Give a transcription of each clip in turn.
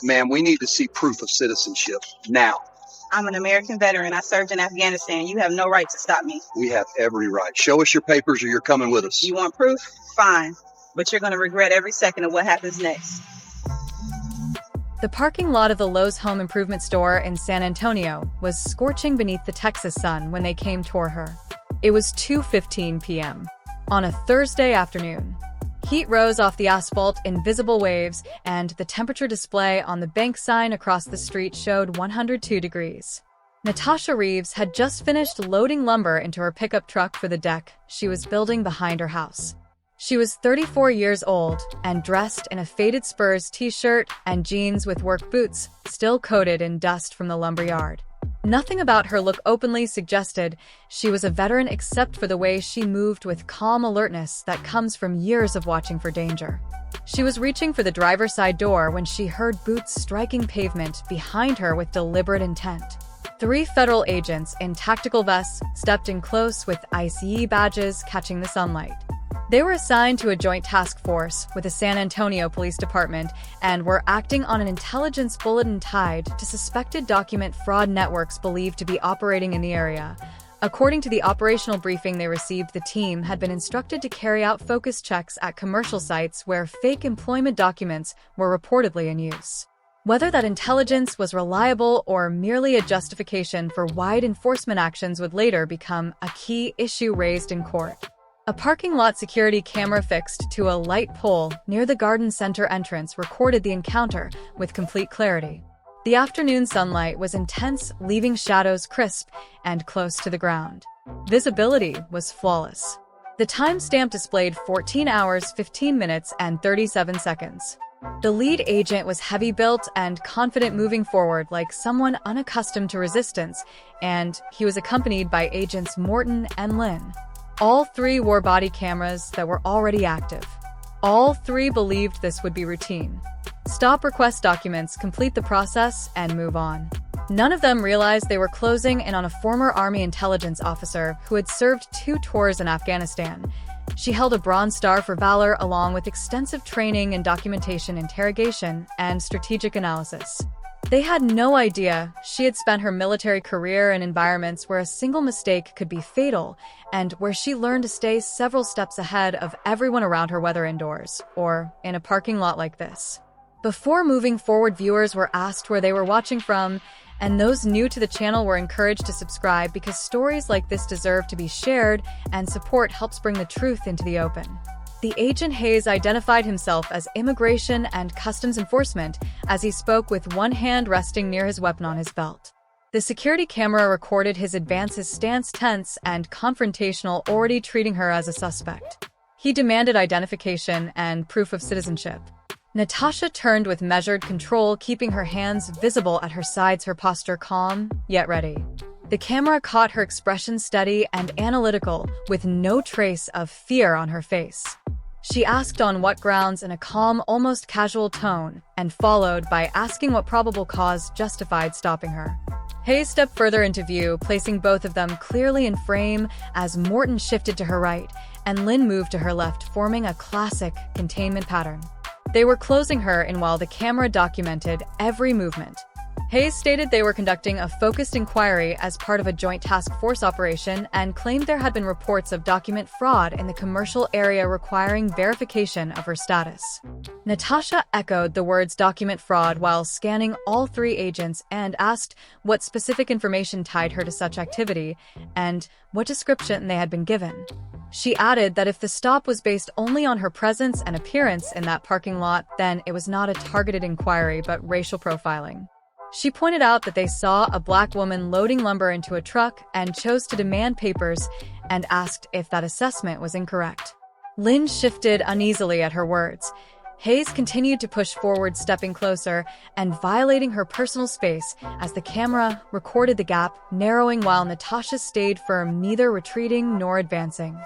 Ma'am, we need to see proof of citizenship now. I'm an American veteran. I served in Afghanistan. You have no right to stop me. We have every right. Show us your papers or you're coming with us. You want proof? Fine. But you're going to regret every second of what happens next. The parking lot of the Lowe's home improvement store in San Antonio was scorching beneath the Texas sun when they came toward her. It was 2:15 p.m. on a Thursday afternoon. Heat rose off the asphalt in visible waves, and the temperature display on the bank sign across the street showed 102 degrees. Natasha Reeves had just finished loading lumber into her pickup truck for the deck she was building behind her house. She was 34 years old and dressed in a faded Spurs t-shirt and jeans with work boots still coated in dust from the lumberyard. Nothing about her look openly suggested she was a veteran except for the way she moved with calm alertness that comes from years of watching for danger. She was reaching for the driver's side door when she heard boots striking pavement behind her with deliberate intent. 3 federal agents in tactical vests stepped in close with ICE badges catching the sunlight. They were assigned to a joint task force with the San Antonio Police Department and were acting on an intelligence bulletin tied to suspected document fraud networks believed to be operating in the area. According to the operational briefing they received, the team had been instructed to carry out focus checks at commercial sites where fake employment documents were reportedly in use. Whether that intelligence was reliable or merely a justification for wide enforcement actions would later become a key issue raised in court. A parking lot security camera fixed to a light pole near the garden center entrance recorded the encounter with complete clarity. The afternoon sunlight was intense, leaving shadows crisp and close to the ground. Visibility was flawless. The timestamp displayed 14 hours, 15 minutes, and 37 seconds. The lead agent was heavy-built and confident moving forward like someone unaccustomed to resistance, and he was accompanied by agents Morton and Lynn. All 3 wore body cameras that were already active. All 3 believed this would be routine. Stop, request documents, complete the process, and move on. None of them realized they were closing in on a former Army intelligence officer who had served 2 tours in Afghanistan. She held a Bronze Star for valor along with extensive training in documentation interrogation and strategic analysis. They had no idea she had spent her military career in environments where a single mistake could be fatal and where she learned to stay several steps ahead of everyone around her, whether indoors or in a parking lot like this. Before moving forward, viewers were asked where they were watching from, and those new to the channel were encouraged to subscribe because stories like this deserve to be shared and support helps bring the truth into the open. The agent Hayes identified himself as Immigration and Customs Enforcement as he spoke with one hand resting near his weapon on his belt. The security camera recorded his advances, stance tense and confrontational, already treating her as a suspect. He demanded identification and proof of citizenship. Natasha turned with measured control, keeping her hands visible at her sides, her posture calm, yet ready. The camera caught her expression steady and analytical, with no trace of fear on her face. She asked on what grounds in a calm, almost casual tone, and followed by asking what probable cause justified stopping her. Hayes stepped further into view, placing both of them clearly in frame as Morton shifted to her right and Lynn moved to her left, forming a classic containment pattern. They were closing her in while the camera documented every movement. Hayes stated they were conducting a focused inquiry as part of a joint task force operation and claimed there had been reports of document fraud in the commercial area requiring verification of her status. Natasha echoed the words document fraud while scanning all 3 agents and asked what specific information tied her to such activity and what description they had been given. She added that if the stop was based only on her presence and appearance in that parking lot, then it was not a targeted inquiry but racial profiling. She pointed out that they saw a black woman loading lumber into a truck and chose to demand papers and asked if that assessment was incorrect. Lynn shifted uneasily at her words. Hayes continued to push forward, stepping closer and violating her personal space as the camera recorded the gap narrowing while Natasha stayed firm, neither retreating nor advancing.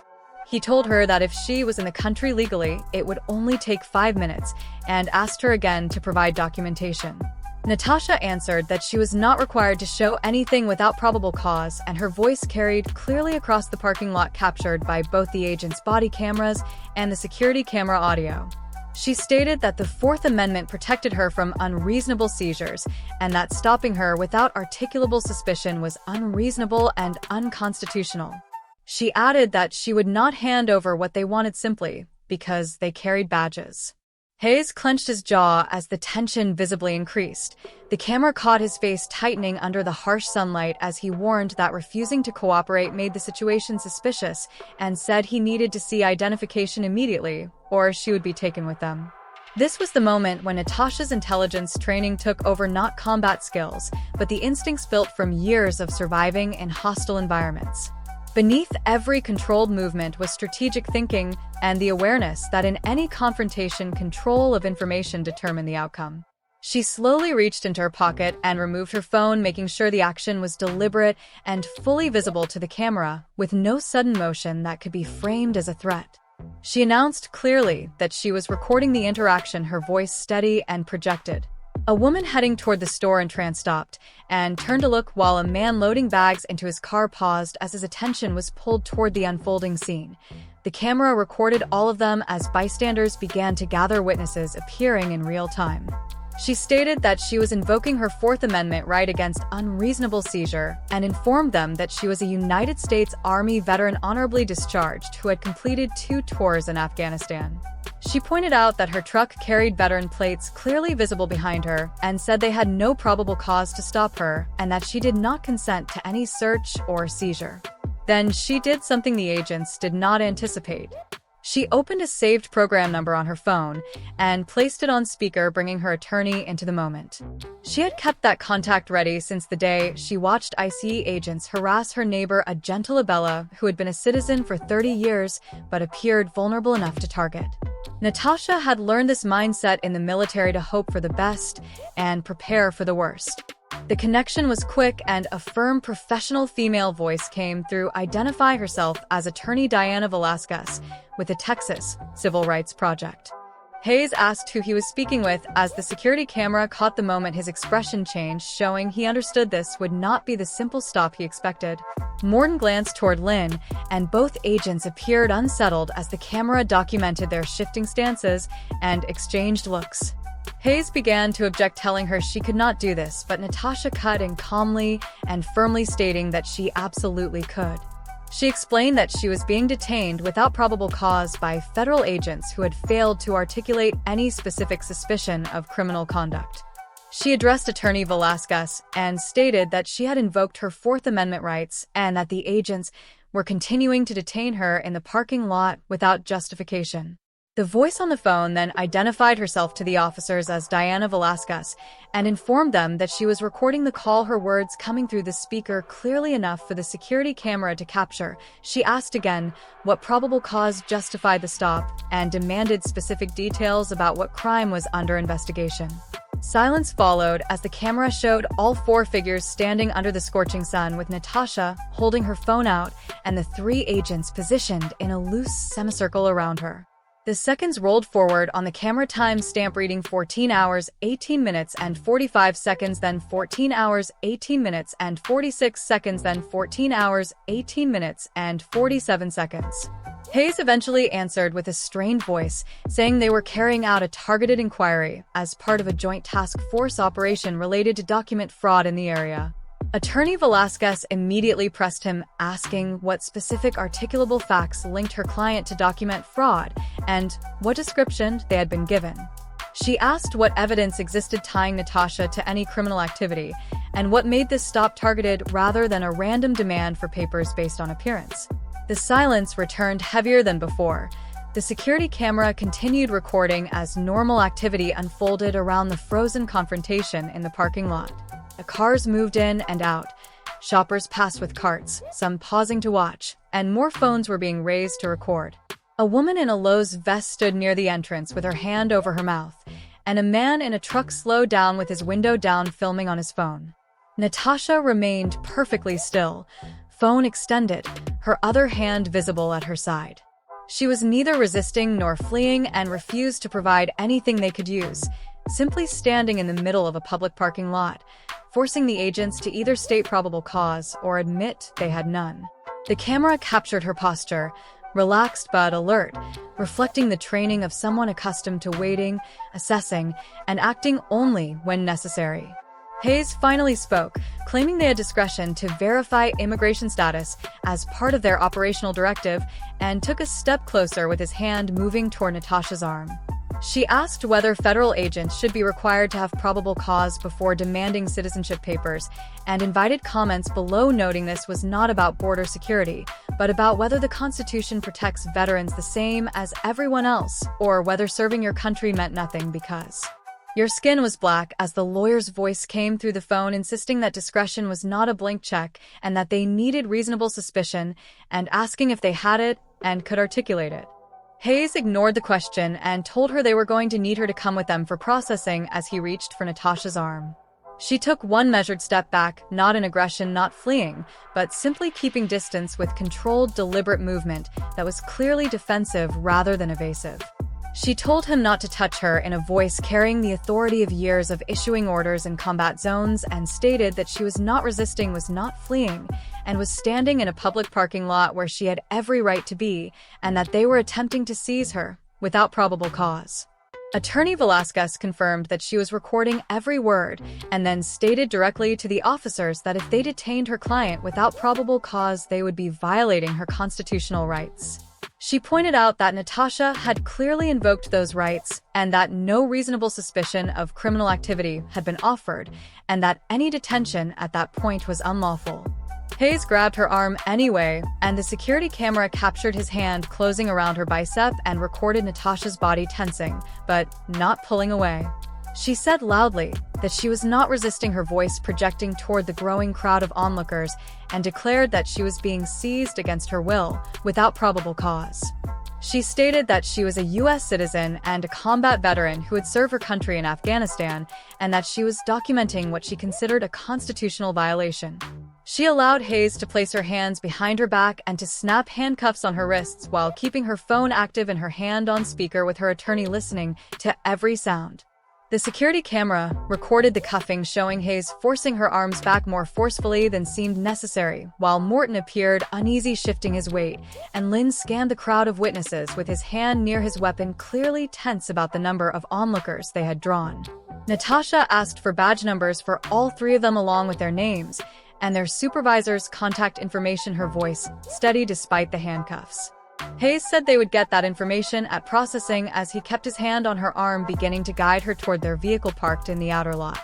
He told her that if she was in the country legally, it would only take 5 minutes and asked her again to provide documentation. Natasha answered that she was not required to show anything without probable cause, and her voice carried clearly across the parking lot, captured by both the agent's body cameras and the security camera audio. She stated that the Fourth Amendment protected her from unreasonable seizures and that stopping her without articulable suspicion was unreasonable and unconstitutional. She added that she would not hand over what they wanted simply because they carried badges. Hayes clenched his jaw as the tension visibly increased. The camera caught his face tightening under the harsh sunlight as he warned that refusing to cooperate made the situation suspicious and said he needed to see identification immediately, or she would be taken with them. This was the moment when Natasha's intelligence training took over, not combat skills, but the instincts built from years of surviving in hostile environments. Beneath every controlled movement was strategic thinking and the awareness that in any confrontation, control of information determined the outcome. She slowly reached into her pocket and removed her phone, making sure the action was deliberate and fully visible to the camera, with no sudden motion that could be framed as a threat. She announced clearly that she was recording the interaction, her voice steady and projected. A woman heading toward the store entrance stopped and turned to look while a man loading bags into his car paused as his attention was pulled toward the unfolding scene. The camera recorded all of them as bystanders began to gather, witnesses appearing in real time. She stated that she was invoking her Fourth Amendment right against unreasonable seizure and informed them that she was a United States Army veteran honorably discharged who had completed 2 tours in Afghanistan. She pointed out that her truck carried veteran plates clearly visible behind her and said they had no probable cause to stop her and that she did not consent to any search or seizure. Then she did something the agents did not anticipate. She opened a saved program number on her phone and placed it on speaker, bringing her attorney into the moment. She had kept that contact ready since the day she watched ICE agents harass her neighbor, a gentle Abella who had been a citizen for 30 years but appeared vulnerable enough to target. Natasha had learned this mindset in the military, to hope for the best and prepare for the worst. The connection was quick and a firm professional female voice came through. Identify herself as attorney Diana Velasquez with the Texas Civil Rights Project. Hayes asked who he was speaking with as the security camera caught the moment. His expression changed, showing he understood this would not be the simple stop he expected. Morton glanced toward Lynn, and both agents appeared unsettled as the camera documented their shifting stances and exchanged looks. Hayes began to object, telling her she could not do this, but Natasha cut in calmly and firmly, stating that she absolutely could. She explained that she was being detained without probable cause by federal agents who had failed to articulate any specific suspicion of criminal conduct. She addressed attorney Velasquez and stated that she had invoked her Fourth Amendment rights and that the agents were continuing to detain her in the parking lot without justification. The voice on the phone then identified herself to the officers as Diana Velasquez and informed them that she was recording the call, her words coming through the speaker clearly enough for the security camera to capture. She asked again what probable cause justified the stop and demanded specific details about what crime was under investigation. Silence followed as the camera showed all 4 figures standing under the scorching sun, with Natasha holding her phone out and the 3 agents positioned in a loose semicircle around her. The seconds rolled forward on the camera, time stamp reading 14 hours, 18 minutes and 45 seconds, then 14 hours, 18 minutes and 46 seconds, then 14 hours, 18 minutes and 47 seconds. Hayes eventually answered with a strained voice, saying they were carrying out a targeted inquiry as part of a joint task force operation related to document fraud in the area. Attorney Velasquez immediately pressed him, asking what specific articulable facts linked her client to document fraud and what description they had been given. She asked what evidence existed tying Natasha to any criminal activity and what made this stop targeted rather than a random demand for papers based on appearance. The silence returned heavier than before. The security camera continued recording as normal activity unfolded around the frozen confrontation in the parking lot. The cars moved in and out. Shoppers passed with carts, some pausing to watch, and more phones were being raised to record. A woman in a Lowe's vest stood near the entrance with her hand over her mouth, and a man in a truck slowed down with his window down, filming on his phone. Natasha remained perfectly still, phone extended, her other hand visible at her side. She was neither resisting nor fleeing and refused to provide anything they could use, simply standing in the middle of a public parking lot, forcing the agents to either state probable cause or admit they had none. The camera captured her posture, relaxed but alert, reflecting the training of someone accustomed to waiting, assessing, and acting only when necessary. Hayes finally spoke, claiming they had discretion to verify immigration status as part of their operational directive, and took a step closer with his hand moving toward Natasha's arm. She asked whether federal agents should be required to have probable cause before demanding citizenship papers, and invited comments below, noting this was not about border security, but about whether the Constitution protects veterans the same as everyone else, or whether serving your country meant nothing because your skin was black, as the lawyer's voice came through the phone, insisting that discretion was not a blank check and that they needed reasonable suspicion, and asking if they had it and could articulate it. Hayes ignored the question and told her they were going to need her to come with them for processing as he reached for Natasha's arm. She took one measured step back, not in aggression, not fleeing, but simply keeping distance with controlled, deliberate movement that was clearly defensive rather than evasive. She told him not to touch her in a voice carrying the authority of years of issuing orders in combat zones, and stated that she was not resisting, was not fleeing, and was standing in a public parking lot where she had every right to be, and that they were attempting to seize her without probable cause. Attorney Velasquez confirmed that she was recording every word, and then stated directly to the officers that if they detained her client without probable cause, they would be violating her constitutional rights. She pointed out that Natasha had clearly invoked those rights, and that no reasonable suspicion of criminal activity had been offered, and that any detention at that point was unlawful. Hayes grabbed her arm anyway, and the security camera captured his hand closing around her bicep and recorded Natasha's body tensing, but not pulling away. She said loudly that she was not resisting, her voice projecting toward the growing crowd of onlookers, and declared that she was being seized against her will, without probable cause. She stated that she was a U.S. citizen and a combat veteran who had served her country in Afghanistan, and that she was documenting what she considered a constitutional violation. She allowed Hayes to place her hands behind her back and to snap handcuffs on her wrists while keeping her phone active and her hand on speaker, with her attorney listening to every sound. The security camera recorded the cuffing, showing Hayes forcing her arms back more forcefully than seemed necessary, while Morton appeared uneasy, shifting his weight, and Lynn scanned the crowd of witnesses with his hand near his weapon, clearly tense about the number of onlookers they had drawn. Natasha asked for badge numbers for all three of them along with their names and their supervisor's contact information, her voice steady despite the handcuffs. Hayes said they would get that information at processing, as he kept his hand on her arm, beginning to guide her toward their vehicle parked in the outer lot.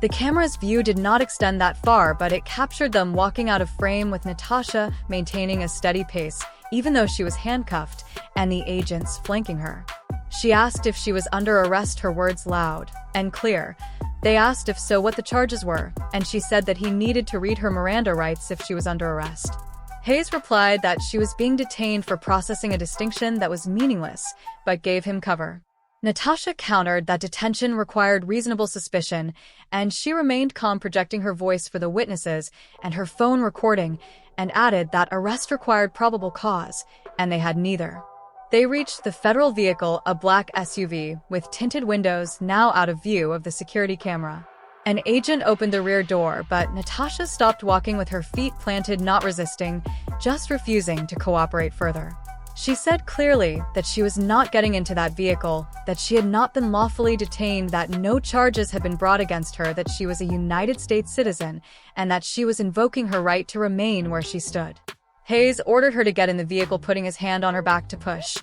The camera's view did not extend that far, but it captured them walking out of frame, with Natasha maintaining a steady pace, even though she was handcuffed, and the agents flanking her. She asked if she was under arrest, her words loud and clear. They asked if so, what the charges were, and she said that he needed to read her Miranda rights if she was under arrest. Hayes replied that she was being detained for processing, a distinction that was meaningless, but gave him cover. Natasha countered that detention required reasonable suspicion, and she remained calm, projecting her voice for the witnesses and her phone recording, and added that arrest required probable cause, and they had neither. They reached the federal vehicle, a black SUV with tinted windows now out of view of the security camera. An agent opened the rear door, but Natasha stopped walking with her feet planted, not resisting, just refusing to cooperate further. She said clearly that she was not getting into that vehicle, that she had not been lawfully detained, that no charges had been brought against her, that she was a United States citizen, and that she was invoking her right to remain where she stood. Hayes ordered her to get in the vehicle, putting his hand on her back to push.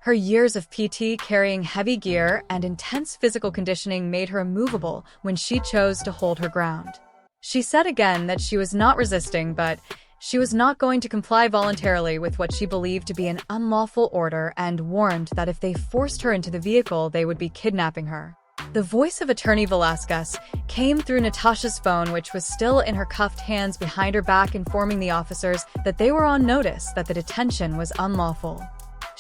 Her years of PT, carrying heavy gear, and intense physical conditioning made her immovable when she chose to hold her ground. She said again that she was not resisting, but she was not going to comply voluntarily with what she believed to be an unlawful order, and warned that if they forced her into the vehicle, they would be kidnapping her. The voice of Attorney Velasquez came through Natasha's phone, which was still in her cuffed hands behind her back, informing the officers that they were on notice that the detention was unlawful.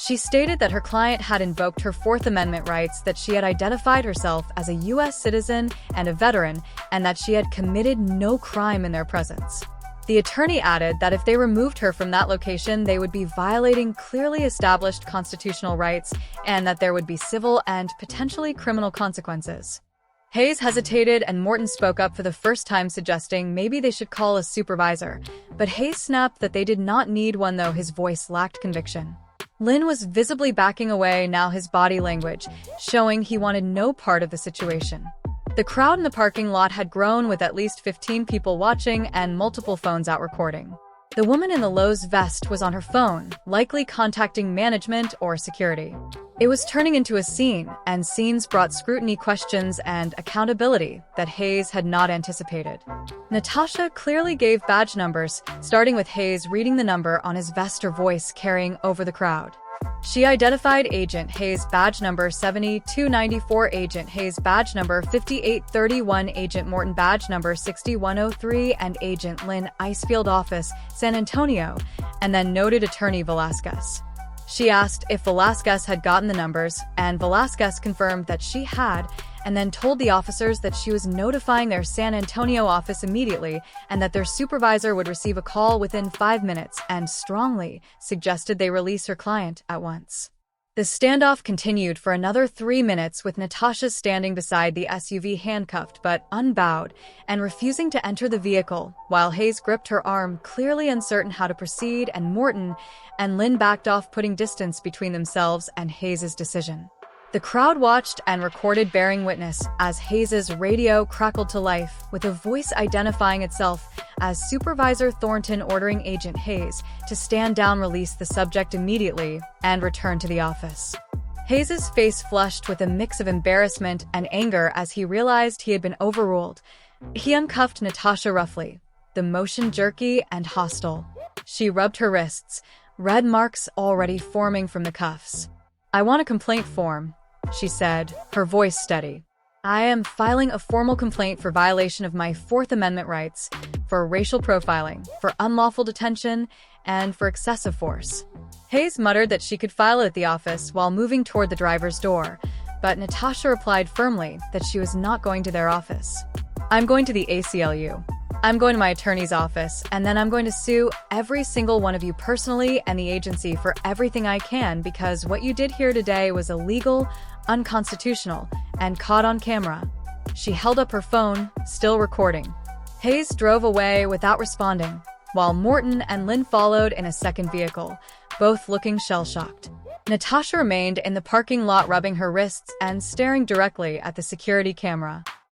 She stated that her client had invoked her Fourth Amendment rights, that she had identified herself as a U.S. citizen and a veteran, and that she had committed no crime in their presence. The attorney added that if they removed her from that location, they would be violating clearly established constitutional rights, and that there would be civil and potentially criminal consequences. Hayes hesitated, and Morton spoke up for the first time, suggesting maybe they should call a supervisor, but Hayes snapped that they did not need one, though his voice lacked conviction. Lynn was visibly backing away, now his body language showing he wanted no part of the situation. The crowd in the parking lot had grown, with at least 15 people watching and multiple phones out recording. The woman in the Lowe's vest was on her phone, likely contacting management or security. It was turning into a scene, and scenes brought scrutiny, questions, and accountability that Hayes had not anticipated. Natasha clearly gave badge numbers, starting with Hayes reading the number on his vest, her voice carrying over the crowd. She identified Agent Hayes badge number 7294, Agent Hayes badge number 5831, Agent Morton badge number 6103, and Agent Lynn Icefield office, San Antonio, and then noted Attorney Velasquez. She asked if Velasquez had gotten the numbers, and Velasquez confirmed that she had, and then told the officers that she was notifying their San Antonio office immediately and that their supervisor would receive a call within 5 minutes, and strongly suggested they release her client at once. The standoff continued for another 3 minutes, with Natasha standing beside the SUV, handcuffed but unbowed, and refusing to enter the vehicle, while Hayes gripped her arm, clearly uncertain how to proceed, and Morton and Lynn backed off, putting distance between themselves and Hayes' decision. The crowd watched and recorded, bearing witness as Hayes' radio crackled to life, with a voice identifying itself as Supervisor Thornton, ordering Agent Hayes to stand down, release the subject immediately, and return to the office. Hayes' face flushed with a mix of embarrassment and anger as he realized he had been overruled. He uncuffed Natasha roughly, the motion jerky and hostile. She rubbed her wrists, red marks already forming from the cuffs. "I want a complaint form," she said, her voice steady. "I am filing a formal complaint for violation of my Fourth Amendment rights, for racial profiling, for unlawful detention, and for excessive force." Hayes muttered that she could file it at the office while moving toward the driver's door, but Natasha replied firmly that she was not going to their office. "I'm going to the ACLU. I'm going to my attorney's office, and then I'm going to sue every single one of you personally and the agency for everything I can, because what you did here today was illegal, unconstitutional, and caught on camera." She held up her phone, still recording. Hayes drove away without responding, while Morton and Lynn followed in a second vehicle, both looking shell-shocked. Natasha remained in the parking lot, rubbing her wrists and staring directly at the security camera.